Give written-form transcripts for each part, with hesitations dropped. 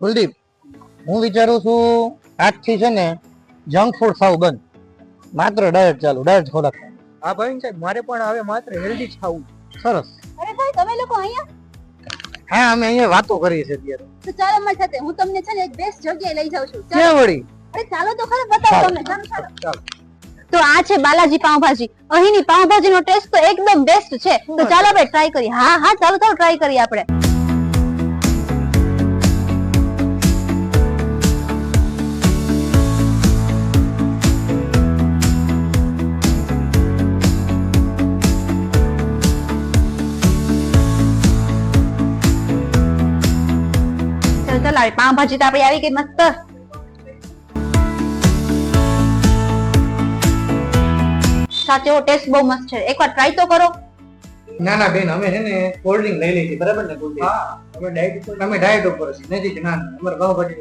કુલદીપ, હું વિચારું છું આજથી છે ને જંક ફૂડ સાવ બંધ, માત્ર ડાયટ ચાલુ, ડાયટ ખોરાક. હા ભાઈ સાહેબ, મારે પણ હવે માત્ર હેલ્ધી જ ખાવું. સરસ. અરે ભાઈ તમે લોકો અહીંયા હા, અમે અહીંયા વાતો કરીએ છીએ અત્યારે. તો ચાલો મારી સાથે, હું તમને છે ને એક બેસ્ટ જગ્યાએ લઈ જાઉં છું. ક્યાં વળી? અરે ચાલો તો ખરા, બતાવો ચાલો. તમને. ચાલો ચાલો. ચાલો. તો આ છે બાલાજી પાવભાજી. અહીંની પાવભાજી નો ટેસ્ટ તો એકદમ બેસ્ટ છે. તો ચાલો ભાઈ ટ્રાય કરીએ. હા હા ચાલો ચાલો ટ્રાય કરીએ આપણે. ચાલો ચાલો આવી પાવભાજી તો આપણી આવી ગઈ મસ્ત. સાચે એવો ટેસ્ટ બહુ મસ્ત છે, એકવાર ટ્રાય તો કરો. ના ના બેન, અમે છે ને કોલ્ડ ડ્રિંક લઈ લીધી, બરાબર ને કુલદીપ? હા, હવે ડાયટ ઉપર. અમે ડાયટ ઉપર છીએ, નથી જ. ના ના, અમારે પાવભાજી.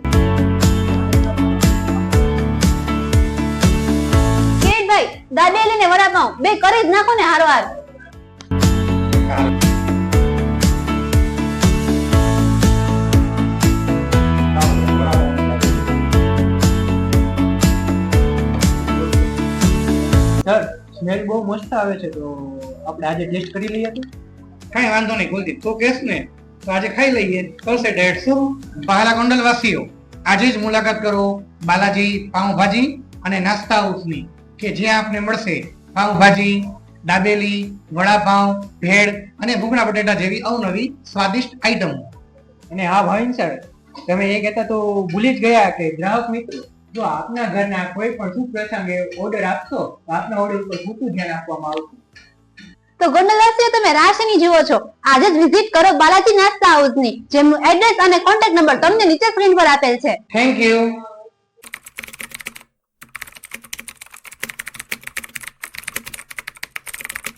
કિરીટભાઈ, દાબેલી ને વડાપાઉં બે કરી જ નાખો ને હારવાર. સર, સ્મેલ બહુ મસ્ત આવે છે, તો આપણે આજે ટેસ્ટ કરી લઈએ તો. કઈ વાંધો નહીં કુલદીપ, તું કેસ ને તો આજે ખાઈ લઈએ. કરશે ડાયટ. શું બહાલા ગોંડલ વાસીઓ, આજે જ મુલાકાત કરો બાલાજી પાઉંભાજી અને નાસ્તા હાઉસની, કે જ્યાં આપને મળશે પાઉંભાજી, દાબેલી, વડાપાઉં, ભેળ અને ભૂંગળા બટેટા જેવી અવનવી સ્વાદિષ્ટ આઈટમ. અને હા ભાઈ સર, તમે એ કહેતા તો ભૂલી જ ગયા કે ગ્રાહક મિત્રો, જો આપના ઘરના કોઈ પણ શુભ પ્રસંગે ઓર્ડર આપશો તો આપના ઓર્ડર ઉપર પૂરતું ધ્યાન આપવામાં આવશે. તો ગોંડલવાસીઓ તમે રાશિની જુઓ છો, આજે જ વિઝિટ કરો બાલાજી નાસ્તા હાઉસની, જેમનું એડ્રેસ અને કોન્ટેક્ટ નંબર તમને નીચે સ્ક્રીન પર આપેલ છે. Thank you.